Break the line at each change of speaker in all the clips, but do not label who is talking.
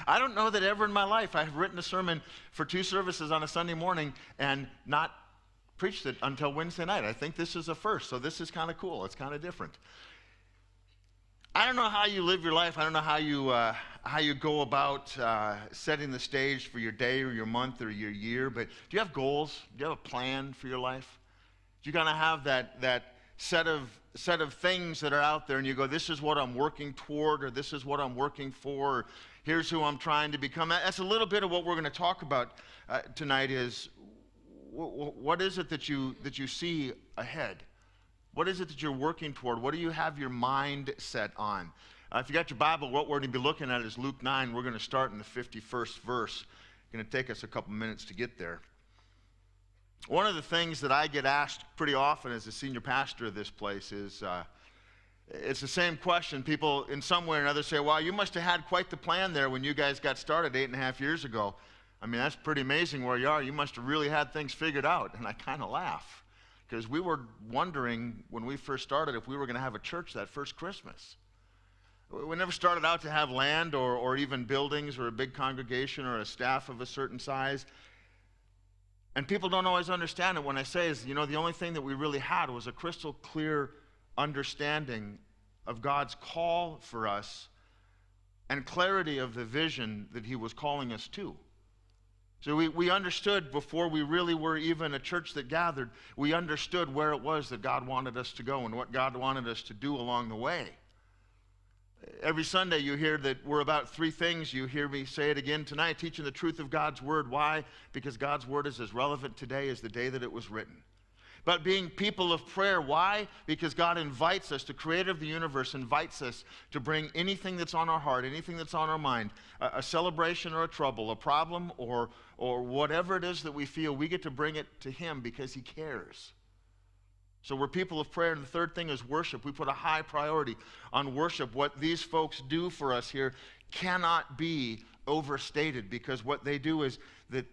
I don't know that ever in my life I've written a sermon for 2 services on a Sunday morning and not preached it until Wednesday night. I think this is a first, so this is kind of cool. It's kind of different. I don't know how you live your life. I don't know how you go about setting the stage for your day or your month or your year, but do you have goals? Do you have a plan for your life? Do you kind of have that set of things that are out there and you go, this is what I'm working toward, or this is what I'm working for, or here's who I'm trying to become? That's a little bit of what we're going to talk about tonight is what is it that you see ahead? What is it that you're working toward? What do you have your mind set on? If you got your Bible, what we're going to be looking at is Luke 9. We're going to start in the 51st verse. It's going to take us a couple minutes to get there. One of the things that I get asked pretty often as a senior pastor of this place is, it's the same question. People in some way or another say, well, you must have had quite the plan there when you guys got started 8.5 years ago. I mean, that's pretty amazing where you are. You must have really had things figured out. And I kind of laugh because we were wondering when we first started if we were going to have a church that first Christmas. We never started out to have land or even buildings or a big congregation or a staff of a certain size. And people don't always understand it when I say is, the only thing that we really had was a crystal clear understanding of God's call for us and clarity of the vision that he was calling us to. So we understood before we really were even a church that gathered, we understood where it was that God wanted us to go and what God wanted us to do along the way. Every Sunday you hear that we're about 3 things. You hear me say it again tonight, teaching the truth of God's word. Why? Because God's word is as relevant today as the day that it was written. But being people of prayer, why? Because God invites us, the creator of the universe invites us to bring anything that's on our heart, anything that's on our mind, a celebration or a trouble, a problem or whatever it is that we feel, we get to bring it to him because he cares. So we're people of prayer, and the third thing is worship. We put a high priority on worship. What these folks do for us here cannot be overstated because what they do is that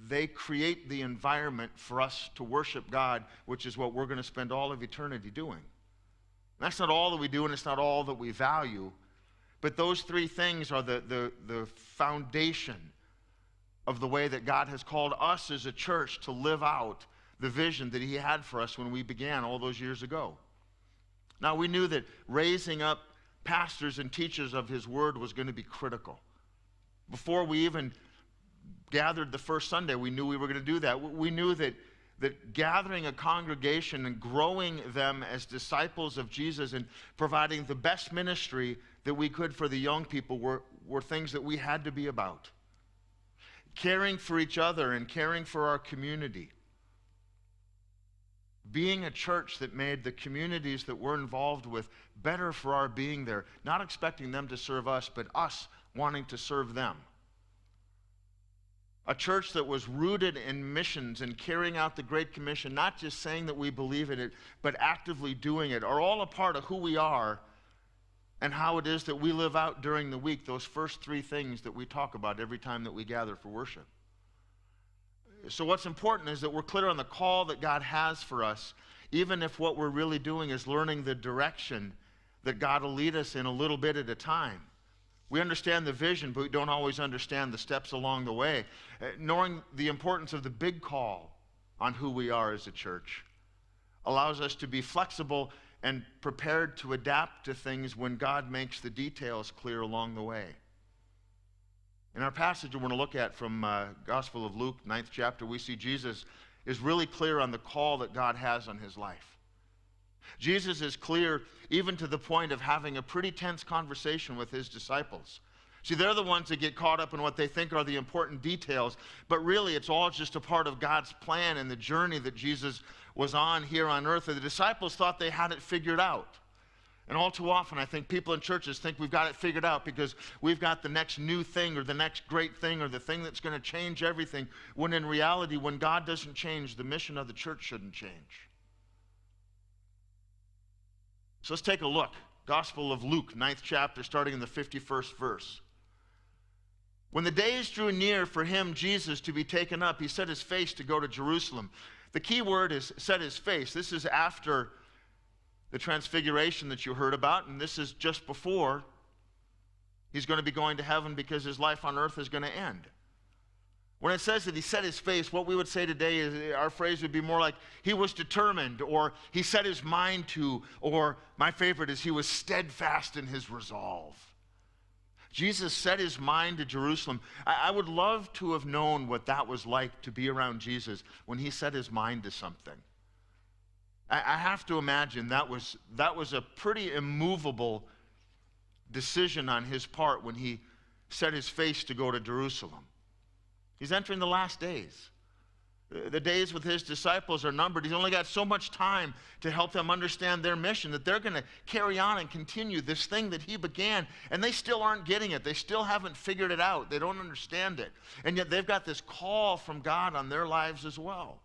they create the environment for us to worship God, which is what we're going to spend all of eternity doing. That's not all that we do, and it's not all that we value, but those 3 things are the foundation of the way that God has called us as a church to live out the vision that he had for us when we began all those years ago. Now, we knew that raising up pastors and teachers of his word was going to be critical. Before we even gathered the first Sunday, we knew we were going to do that. We knew that gathering a congregation and growing them as disciples of Jesus and providing the best ministry that we could for the young people were things that we had to be about. Caring for each other and caring for our community. Being a church that made the communities that we're involved with better for our being there. Not expecting them to serve us, but us wanting to serve them. A church that was rooted in missions and carrying out the Great Commission, not just saying that we believe in it, but actively doing it, are all a part of who we are and how it is that we live out during the week, those first 3 things that we talk about every time that we gather for worship. So what's important is that we're clear on the call that God has for us, even if what we're really doing is learning the direction that God will lead us in a little bit at a time. We understand the vision, but we don't always understand the steps along the way. Knowing the importance of the big call on who we are as a church allows us to be flexible and prepared to adapt to things when God makes the details clear along the way. In our passage we're going to look at from Gospel of Luke, 9th chapter, we see Jesus is really clear on the call that God has on his life. Jesus is clear even to the point of having a pretty tense conversation with his disciples. See, they're the ones that get caught up in what they think are the important details, but really it's all just a part of God's plan and the journey that Jesus was on here on earth. And the disciples thought they had it figured out. And all too often, I think people in churches think we've got it figured out because we've got the next new thing or the next great thing or the thing that's going to change everything, when in reality, when God doesn't change, the mission of the church shouldn't change. So let's take a look. Gospel of Luke, 9th chapter, starting in the 51st verse. When the days drew near for him, Jesus, to be taken up, he set his face to go to Jerusalem. The key word is set his face. This is after the transfiguration that you heard about, and this is just before he's going to be going to heaven because his life on earth is going to end. When it says that he set his face, what we would say today is, our phrase would be more like he was determined, or he set his mind to, or my favorite is he was steadfast in his resolve. Jesus set his mind to Jerusalem. I would love to have known what that was like to be around Jesus when he set his mind to something. I have to imagine that was a pretty immovable decision on his part when he set his face to go to Jerusalem. He's entering the last days. The days with his disciples are numbered. He's only got so much time to help them understand their mission, that they're going to carry on and continue this thing that he began, and they still aren't getting it. They still haven't figured it out. They don't understand it. And yet they've got this call from God on their lives as well.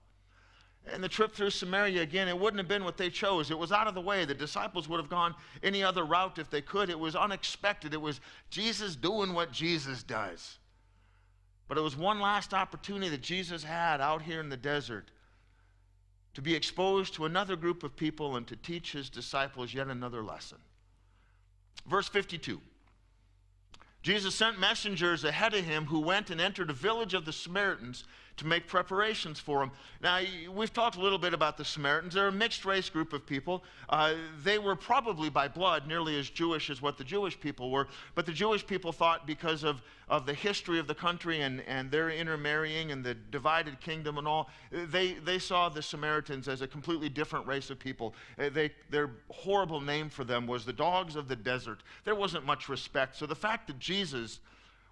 And the trip through Samaria, again, it wouldn't have been what they chose. It was out of the way. The disciples would have gone any other route if they could. It was unexpected. It was Jesus doing what Jesus does. But it was one last opportunity that Jesus had out here in the desert to be exposed to another group of people and to teach his disciples yet another lesson. Verse 52. Jesus sent messengers ahead of him who went and entered a village of the Samaritans to make preparations for him. Now, we've talked a little bit about the Samaritans. They're a mixed race group of people. They were probably by blood nearly as Jewish as what the Jewish people were, but the Jewish people thought because of the history of the country and their intermarrying and the divided kingdom and all, they saw the Samaritans as a completely different race of people. Their horrible name for them was the dogs of the desert. There wasn't much respect. So the fact that Jesus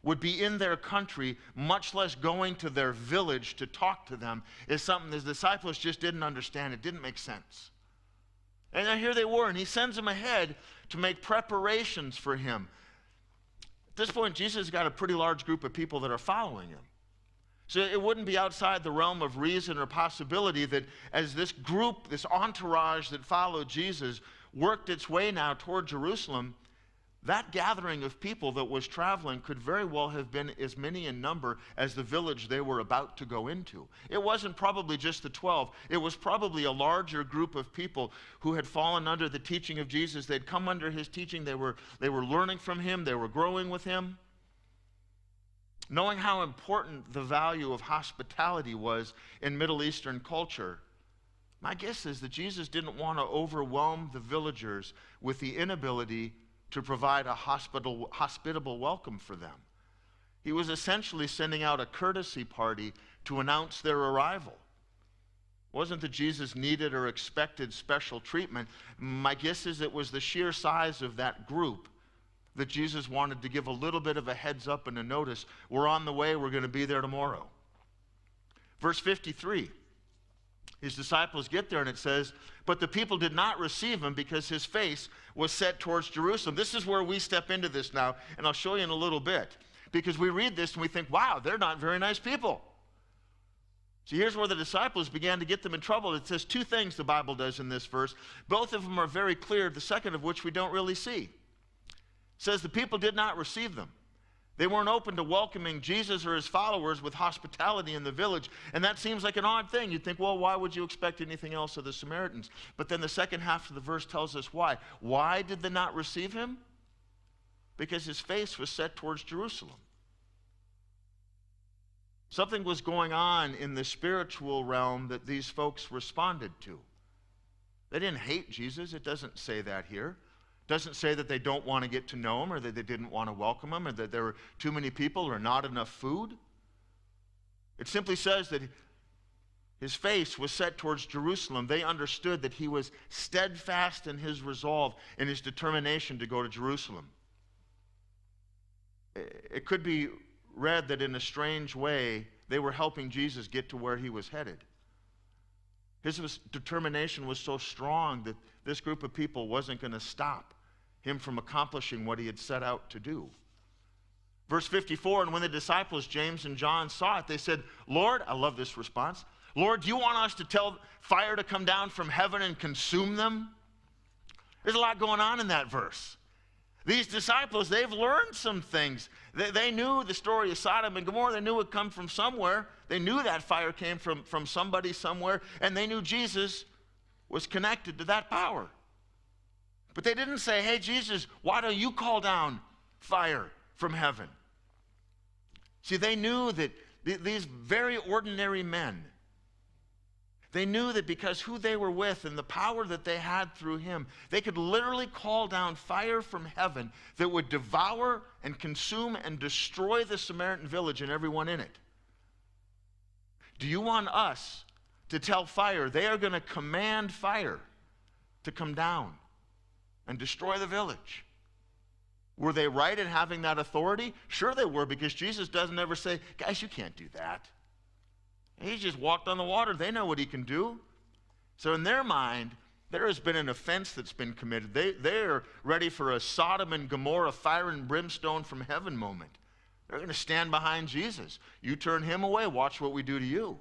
would be in their country, much less going to their village to talk to them, is something the disciples just didn't understand. It didn't make sense. And now here they were, and he sends them ahead to make preparations for him. At this point, Jesus has got a pretty large group of people that are following him. So it wouldn't be outside the realm of reason or possibility that as this group, this entourage that followed Jesus, worked its way now toward Jerusalem, that gathering of people that was traveling could very well have been as many in number as the village they were about to go into. It wasn't probably just the 12. It was probably a larger group of people who had fallen under the teaching of Jesus. They'd come under his teaching. They were learning from him. They were growing with him. Knowing how important the value of hospitality was in Middle Eastern culture, my guess is that Jesus didn't want to overwhelm the villagers with the inability to provide a hospitable welcome for them. He was essentially sending out a courtesy party to announce their arrival. It wasn't that Jesus needed or expected special treatment. My guess is it was the sheer size of that group that Jesus wanted to give a little bit of a heads up and a notice. We're on the way, we're going to be there tomorrow. Verse 53. His disciples get there and it says, but the people did not receive him because his face was set towards Jerusalem. This is where we step into this now, and I'll show you in a little bit. Because we read this and we think, wow, they're not very nice people. So here's where the disciples began to get them in trouble. It says two things the Bible does in this verse. Both of them are very clear, the second of which we don't really see. It says the people did not receive them. They weren't open to welcoming Jesus or his followers with hospitality in the village. And that seems like an odd thing. You'd think, well, why would you expect anything else of the Samaritans? But then the second half of the verse tells us why. Why did they not receive him? Because his face was set towards Jerusalem. Something was going on in the spiritual realm that these folks responded to. They didn't hate Jesus. It doesn't say that here. Doesn't say that they don't want to get to know him or that they didn't want to welcome him or that there were too many people or not enough food. It simply says that his face was set towards Jerusalem. They understood that he was steadfast in his resolve and his determination to go to Jerusalem. It could be read that in a strange way, they were helping Jesus get to where he was headed. His determination was so strong that this group of people wasn't going to stop him from accomplishing what he had set out to do. Verse 54, and when the disciples, James and John, saw it, they said, Lord, I love this response, Lord, do you want us to tell fire to come down from heaven and consume them? There's a lot going on in that verse. These disciples, they've learned some things. They knew the story of Sodom and Gomorrah. They knew it come from somewhere. They knew that fire came from somebody somewhere, and they knew Jesus was connected to that power. But they didn't say, hey, Jesus, why don't you call down fire from heaven. See, they knew that these very ordinary men, they knew that because who they were with and the power that they had through him, they could literally call down fire from heaven that would devour and consume and destroy the Samaritan village and everyone in it. Do you want us to tell fire they are going to command fire to come down and destroy the village? Were they right in having that authority? Sure they were, because Jesus doesn't ever say, guys, you can't do that. He just walked on the water. They know what he can do. So in their mind, there has been an offense that's been committed. They're ready for a Sodom and Gomorrah fire and brimstone from heaven moment. They're going to stand behind Jesus. You turn him away, watch what we do to you.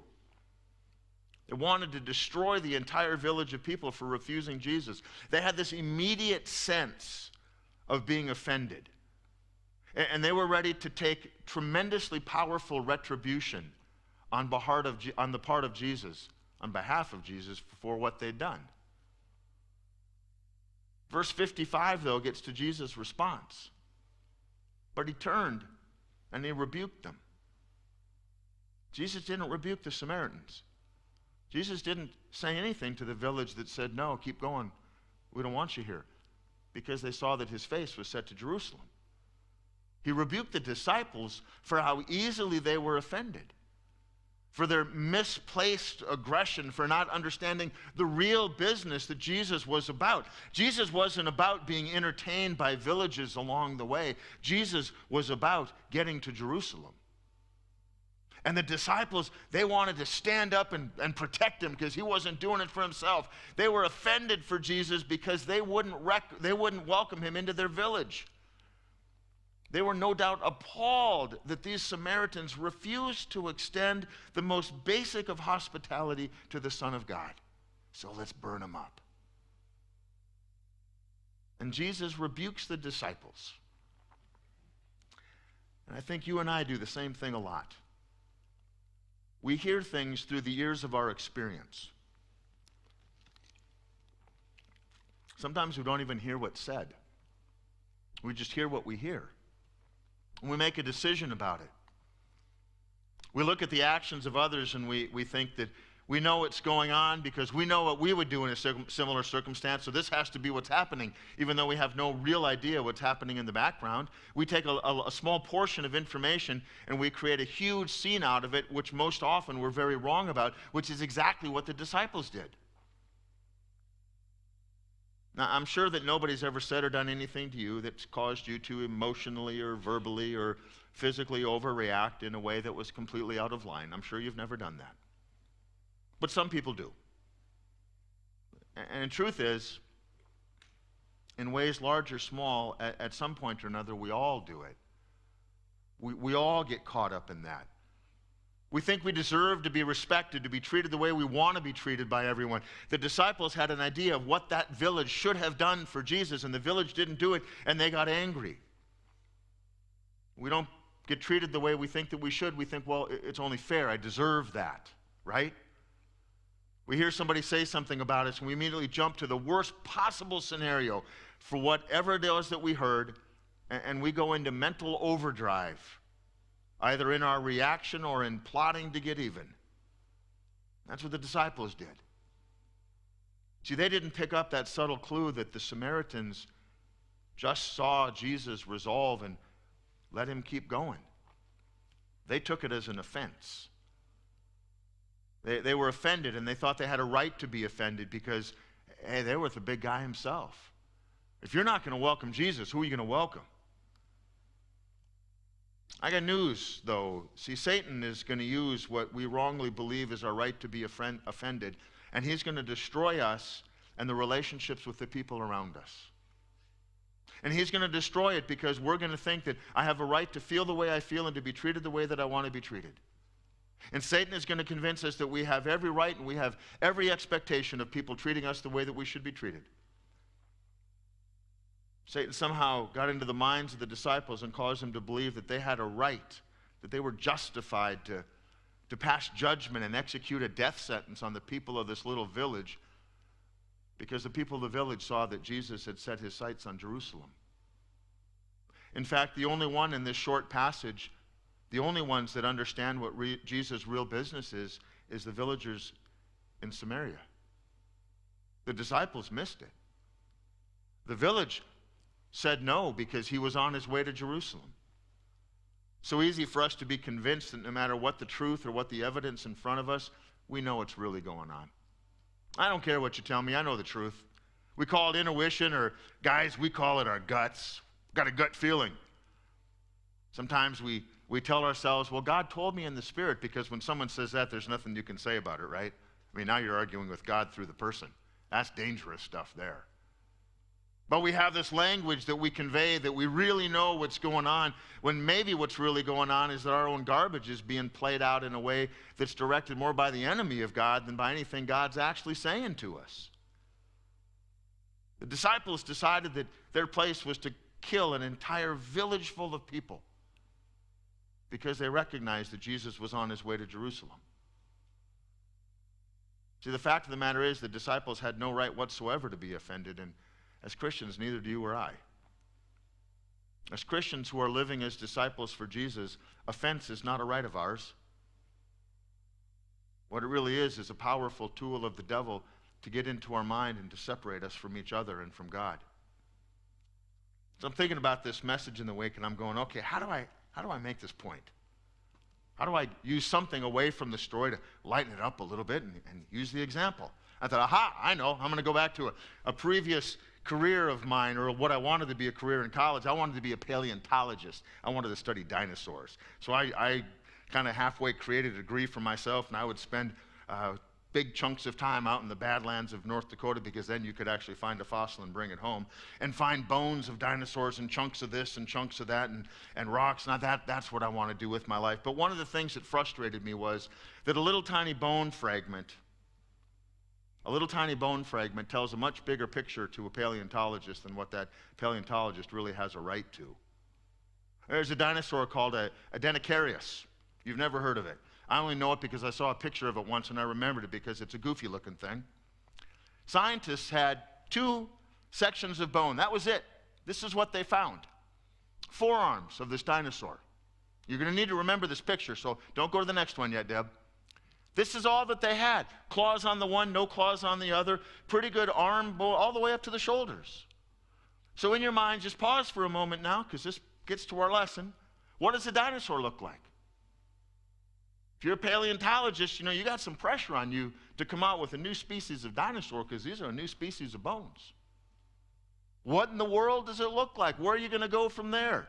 They wanted to destroy the entire village of people for refusing Jesus. They had this immediate sense of being offended. And they were ready to take tremendously powerful retribution on the part of Jesus, on behalf of Jesus, for what they'd done. Verse 55, though, gets to Jesus' response. But he turned and he rebuked them. Jesus didn't rebuke the Samaritans. Jesus didn't say anything to the village that said, no, keep going, we don't want you here, because they saw that his face was set to Jerusalem. He rebuked the disciples for how easily they were offended, for their misplaced aggression, for not understanding the real business that Jesus was about. Jesus wasn't about being entertained by villages along the way. Jesus was about getting to Jerusalem. And the disciples, they wanted to stand up and protect him because he wasn't doing it for himself. They were offended for Jesus because they wouldn't welcome him into their village. They were no doubt appalled that these Samaritans refused to extend the most basic of hospitality to the Son of God. So let's burn them up. And Jesus rebukes the disciples. And I think you and I do the same thing a lot. We hear things through the ears of our experience. Sometimes we don't even hear what's said. We just hear what we hear. And we make a decision about it. We look at the actions of others and we think that we know what's going on because we know what we would do in a similar circumstance, so this has to be what's happening, even though we have no real idea what's happening in the background. We take a small portion of information and we create a huge scene out of it, which most often we're very wrong about, which is exactly what the disciples did. Now, I'm sure that nobody's ever said or done anything to you that's caused you to emotionally or verbally or physically overreact in a way that was completely out of line. I'm sure you've never done that. But some people do. And the truth is, in ways large or small, at some point or another, we all do it. We all get caught up in that. We think we deserve to be respected, to be treated the way we want to be treated by everyone. The disciples had an idea of what that village should have done for Jesus, and the village didn't do it, and they got angry. We don't get treated the way we think that we should. We think, well, it's only fair. I deserve that, right? We hear somebody say something about us, and we immediately jump to the worst possible scenario for whatever it is that we heard, and we go into mental overdrive, either in our reaction or in plotting to get even. That's what the disciples did. See, they didn't pick up that subtle clue that the Samaritans just saw Jesus resolve and let him keep going. They took it as an offense. They were offended, and they thought they had a right to be offended because, hey, they were with the big guy himself. If you're not going to welcome Jesus, who are you going to welcome? I got news, though. See, Satan is going to use what we wrongly believe is our right to be offended, and he's going to destroy us and the relationships with the people around us. And he's going to destroy it because we're going to think that I have a right to feel the way I feel and to be treated the way that I want to be treated. And Satan is going to convince us that we have every right and we have every expectation of people treating us the way that we should be treated. Satan somehow got into the minds of the disciples and caused them to believe that they had a right, that they were justified to pass judgment and execute a death sentence on the people of this little village because the people of the village saw that Jesus had set his sights on Jerusalem. In fact, the only one in this short passage, the only ones that understand what Jesus' real business is the villagers in Samaria. The disciples missed it. The village said no because he was on his way to Jerusalem. So easy for us to be convinced that no matter what the truth or what the evidence in front of us, we know what's really going on. I don't care what you tell me, I know the truth. We call it intuition, or guys, we call it our guts. Got a gut feeling. Sometimes we tell ourselves, well, God told me in the Spirit, because when someone says that, there's nothing you can say about it, right? I mean, now you're arguing with God through the person. That's dangerous stuff there. But we have this language that we convey that we really know what's going on, when maybe what's really going on is that our own garbage is being played out in a way that's directed more by the enemy of God than by anything God's actually saying to us. The disciples decided that their place was to kill an entire village full of people because they recognized that Jesus was on his way to Jerusalem. See, the fact of the matter is the disciples had no right whatsoever to be offended, and as Christians, neither do you or I. As Christians who are living as disciples for Jesus, offense is not a right of ours. What it really is a powerful tool of the devil to get into our mind and to separate us from each other and from God. So I'm thinking about this message in the week, and I'm going, okay, how do I make this point? How do I use something away from the story to lighten it up a little bit and use the example? I thought, aha, I know. I'm going to go back to a previous career of mine, or what I wanted to be a career in college. I wanted to be a paleontologist. I wanted to study dinosaurs. So I kind of halfway created a degree for myself, and I would spend big chunks of time out in the Badlands of North Dakota, because then you could actually find a fossil and bring it home and find bones of dinosaurs and chunks of this and chunks of that and rocks. Now that's what I want to do with my life. But one of the things that frustrated me was that a little tiny bone fragment tells a much bigger picture to a paleontologist than what that paleontologist really has a right to. There's a dinosaur called a Deinonychus. You've never heard of it. I only know it because I saw a picture of it once and I remembered it because it's a goofy looking thing. Scientists had 2 sections of bone. That was it. This is what they found. Forearms of this dinosaur. You're going to need to remember this picture, so don't go to the next one yet, Deb. This is all that they had. Claws on the one, no claws on the other. Pretty good arm bone all the way up to the shoulders. So in your mind, just pause for a moment now, because this gets to our lesson. What does a dinosaur look like? If you're a paleontologist, you got some pressure on you to come out with a new species of dinosaur, because these are a new species of bones. What in the world does it look like? Where are you going to go from there?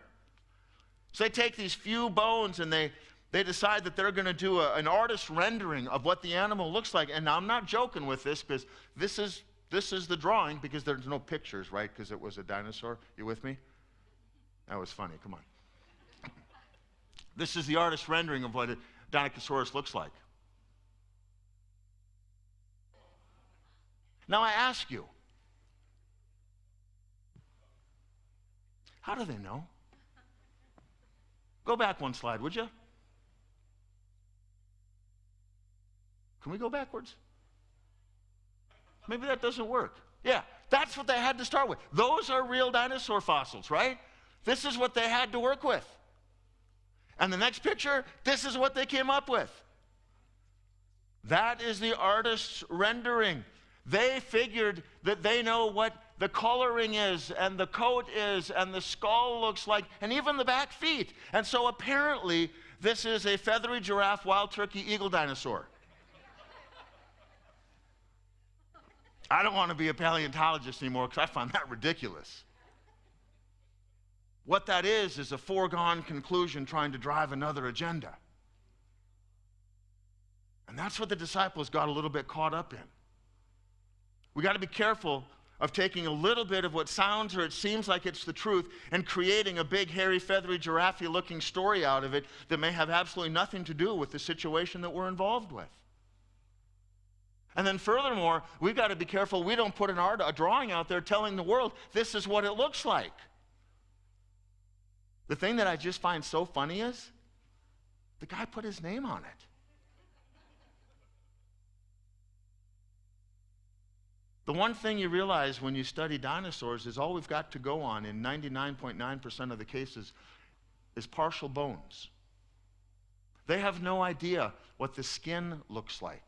So they take these few bones and they decide that they're going to do an artist rendering of what the animal looks like. And now I'm not joking with this, because this is the drawing, because there's no pictures, right? Because it was a dinosaur. You with me? That was funny. Come on. This is the artist rendering of what a Deinonychus looks like. Now I ask you, how do they know? Go back one slide, would you? Can we go backwards? Maybe that doesn't work. Yeah, that's what they had to start with. Those are real dinosaur fossils, right? This is what they had to work with. And the next picture, this is what they came up with. That is the artist's rendering. They figured that they know what the coloring is, and the coat is, and the skull looks like, and even the back feet. And so apparently, this is a feathery giraffe, wild turkey, eagle dinosaur. I don't want to be a paleontologist anymore, because I find that ridiculous. What that is a foregone conclusion trying to drive another agenda. And that's what the disciples got a little bit caught up in. We got to be careful of taking a little bit of what sounds or it seems like it's the truth and creating a big, hairy, feathery, giraffe-looking story out of it that may have absolutely nothing to do with the situation that we're involved with. And then furthermore, we've got to be careful we don't put a drawing out there telling the world this is what it looks like. The thing that I just find so funny is the guy put his name on it. The one thing you realize when you study dinosaurs is all we've got to go on in 99.9% of the cases is partial bones. They have no idea what the skin looks like.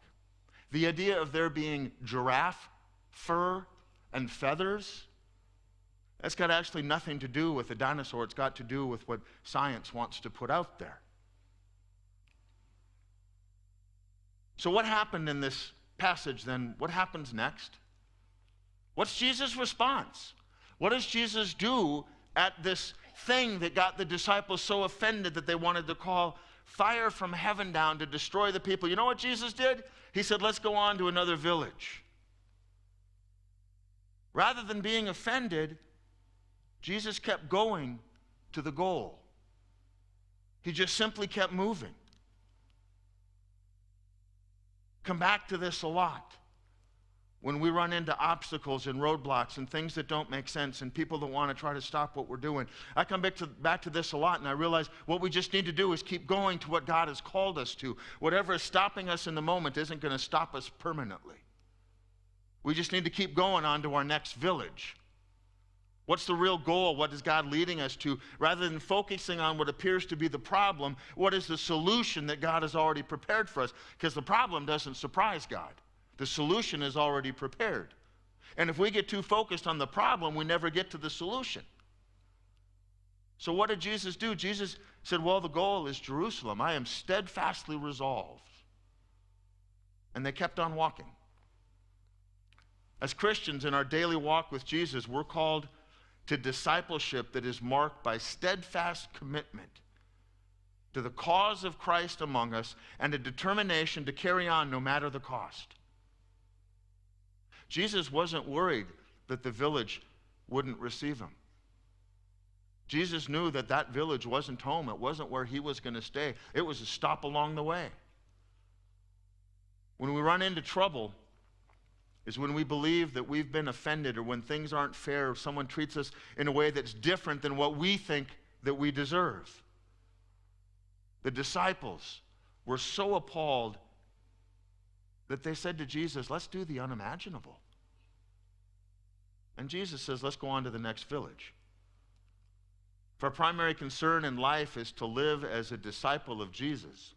The idea of there being giraffe fur and feathers, that's got actually nothing to do with the dinosaur. It's got to do with what science wants to put out there. So what happened in this passage then? What happens next? What's Jesus' response? What does Jesus do at this thing that got the disciples so offended that they wanted to call fire from heaven down to destroy the people? You know what Jesus did? He said, let's go on to another village. Rather than being offended, Jesus kept going to the goal. He just simply kept moving. Come back to this a lot. When we run into obstacles and roadblocks and things that don't make sense and people that want to try to stop what we're doing, I come back to this a lot, and I realize what we just need to do is keep going to what God has called us to. Whatever is stopping us in the moment isn't going to stop us permanently. We just need to keep going on to our next village. What's the real goal? What is God leading us to? Rather than focusing on what appears to be the problem, what is the solution that God has already prepared for us? Because the problem doesn't surprise God. The solution is already prepared. And if we get too focused on the problem, we never get to the solution. So what did Jesus do? Jesus said, well, the goal is Jerusalem. I am steadfastly resolved. And they kept on walking. As Christians in our daily walk with Jesus, we're called to discipleship that is marked by steadfast commitment to the cause of Christ among us and a determination to carry on no matter the cost. Jesus wasn't worried that the village wouldn't receive him. Jesus knew that that village wasn't home. It wasn't where he was going to stay. It was a stop along the way. When we run into trouble is when we believe that we've been offended, or when things aren't fair, or someone treats us in a way that's different than what we think that we deserve. The disciples were so appalled that they said to Jesus, let's do the unimaginable. And Jesus says, let's go on to the next village. If our primary concern in life is to live as a disciple of Jesus,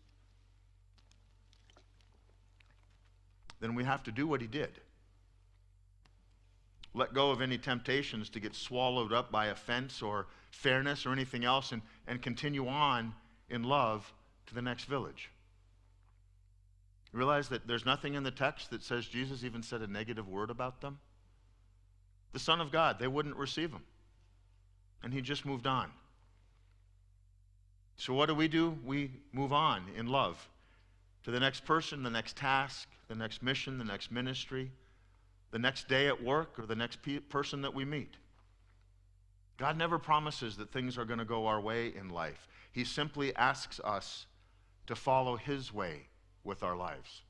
then we have to do what he did. Let go of any temptations to get swallowed up by offense or fairness or anything else, and continue on in love to the next village. You realize that there's nothing in the text that says Jesus even said a negative word about them? The Son of God, they wouldn't receive him. And he just moved on. So what do? We move on in love to the next person, the next task, the next mission, the next ministry, the next day at work, or the next person that we meet. God never promises that things are going to go our way in life. He simply asks us to follow his way with our lives.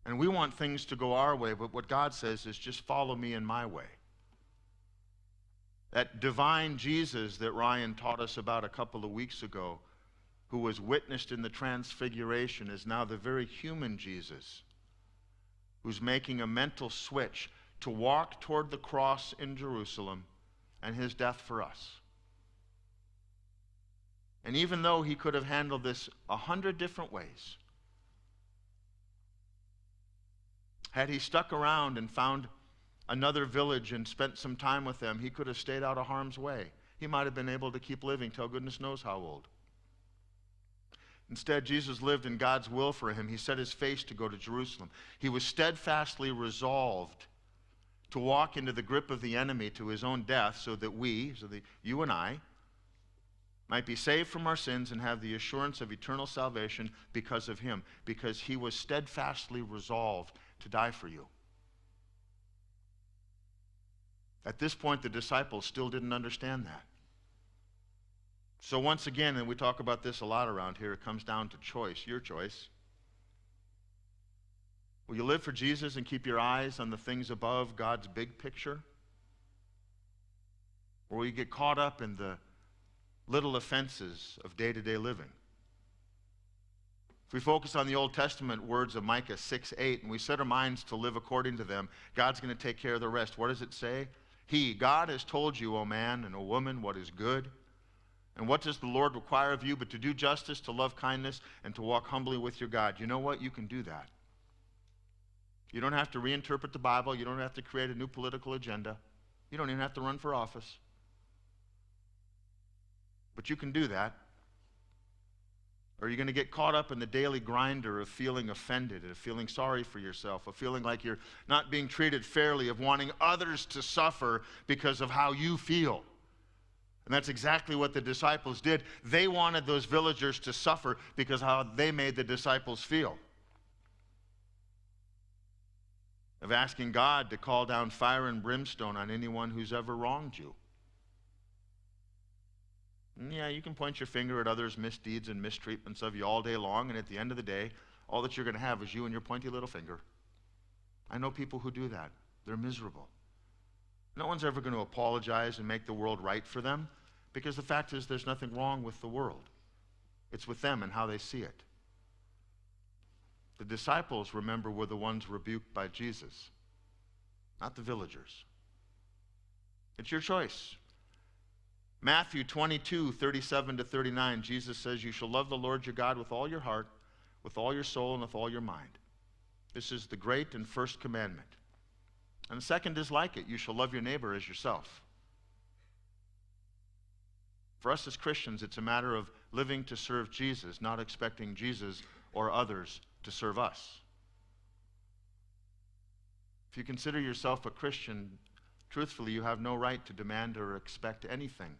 And we want things to go our way, but what God says is just follow me in my way. That divine Jesus that Ryan taught us about a couple of weeks ago, who was witnessed in the transfiguration, is now the very human Jesus who's making a mental switch to walk toward the cross in Jerusalem and his death for us. And even though he could have handled this 100 different ways, had he stuck around and found another village and spent some time with them, he could have stayed out of harm's way. He might have been able to keep living till goodness knows how old. Instead, Jesus lived in God's will for him. He set his face to go to Jerusalem. He was steadfastly resolved to walk into the grip of the enemy to his own death so that you and I, might be saved from our sins and have the assurance of eternal salvation because of him, because he was steadfastly resolved to die for you. At this point, the disciples still didn't understand that. So once again, and we talk about this a lot around here, it comes down to choice, your choice. Will you live for Jesus and keep your eyes on the things above, God's big picture? Or will you get caught up in the little offenses of day-to-day living? If we focus on the Old Testament words of Micah 6:8, and we set our minds to live according to them, God's going to take care of the rest. What does it say? God has told you, O man and O woman, what is good. And what does the Lord require of you but to do justice, to love kindness, and to walk humbly with your God? You know what? You can do that. You don't have to reinterpret the Bible. You don't have to create a new political agenda. You don't even have to run for office. But you can do that. Or you're going to get caught up in the daily grinder of feeling offended, of feeling sorry for yourself, of feeling like you're not being treated fairly, of wanting others to suffer because of how you feel. And that's exactly what the disciples did. They wanted those villagers to suffer because how they made the disciples feel. Of asking God to call down fire and brimstone on anyone who's ever wronged you. And yeah, you can point your finger at others' misdeeds and mistreatments of you all day long, and at the end of the day, all that you're going to have is you and your pointy little finger. I know people who do that. They're miserable. No one's ever going to apologize and make the world right for them, because the fact is there's nothing wrong with the world. It's with them and how they see it. The disciples, remember, were the ones rebuked by Jesus, not the villagers. It's your choice. Matthew 22:37-39, Jesus says, you shall love the Lord your God with all your heart, with all your soul, and with all your mind. This is the great and first commandment. And the second is like it. You shall love your neighbor as yourself. For us as Christians, it's a matter of living to serve Jesus, not expecting Jesus or others to serve us. If you consider yourself a Christian, truthfully, you have no right to demand or expect anything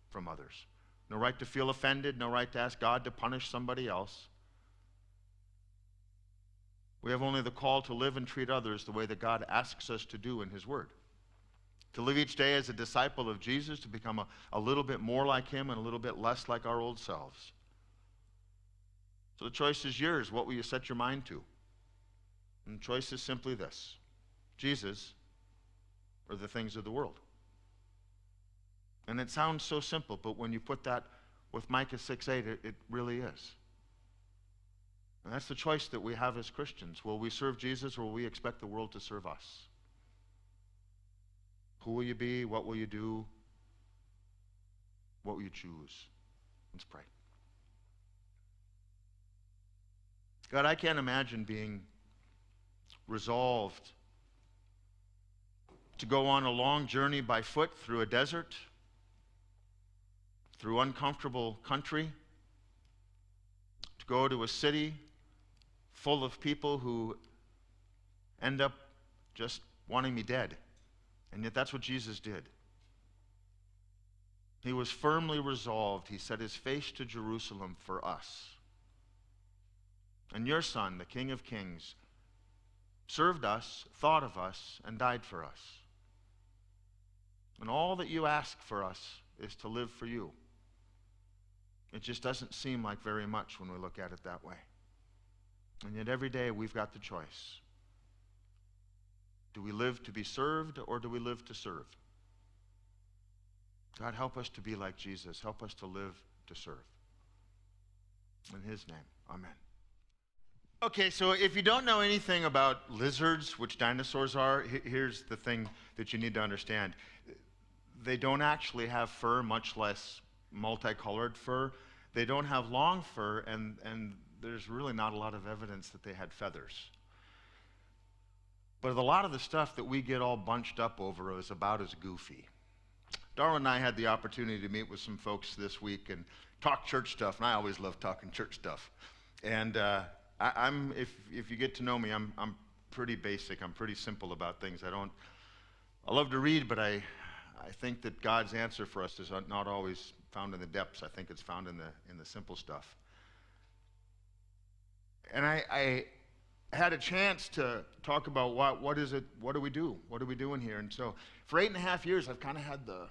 from others. No right to feel offended, no right to ask God to punish somebody else. We have only the call to live and treat others the way that God asks us to do in His Word. To live each day as a disciple of Jesus, to become a little bit more like Him and a little bit less like our old selves. So the choice is yours. What will you set your mind to? And the choice is simply this: Jesus or the things of the world. And it sounds so simple, but when you put that with Micah 6:8, it really is. And that's the choice that we have as Christians. Will we serve Jesus, or will we expect the world to serve us? Who will you be? What will you do? What will you choose? Let's pray. God, I can't imagine being resolved to go on a long journey by foot through a desert, through uncomfortable country, to go to a city full of people who end up just wanting me dead. And yet that's what Jesus did. He was firmly resolved. He set his face to Jerusalem for us. And your Son, the King of Kings, served us, thought of us, and died for us. And all that you ask for us is to live for you. It just doesn't seem like very much when we look at it that way. And yet every day we've got the choice. Do we live to be served, or do we live to serve? God, help us to be like Jesus. Help us to live to serve. In His name, amen. Okay, so if you don't know anything about lizards, which dinosaurs are, here's the thing that you need to understand. They don't actually have fur, much less multicolored fur. They don't have long fur, and there's really not a lot of evidence that they had feathers. But a lot of the stuff that we get all bunched up over is about as goofy. Darwin and I had the opportunity to meet with some folks this week and talk church stuff, and I always love talking church stuff. And if you get to know me, I'm pretty basic. I'm pretty simple about things. I love to read, but I think that God's answer for us is not always found in the depths. I think it's found in the simple stuff. And I had a chance to talk about what is it, what do we do? What are we doing here? And so for 8.5 years, I've kind of had the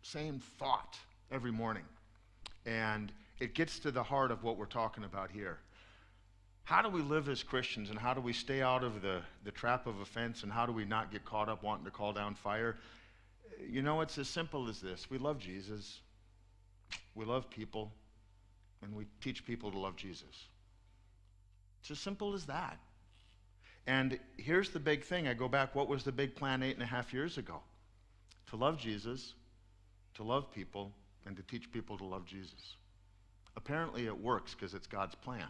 same thought every morning. And it gets to the heart of what we're talking about here. How do we live as Christians, and how do we stay out of the trap of offense, and how do we not get caught up wanting to call down fire? You know, it's as simple as this. We love Jesus. We love people. And we teach people to love Jesus. It's as simple as that. And here's the big thing. I go back, what was the big plan 8.5 years ago? To love Jesus, to love people, and to teach people to love Jesus. Apparently it works because it's God's plan.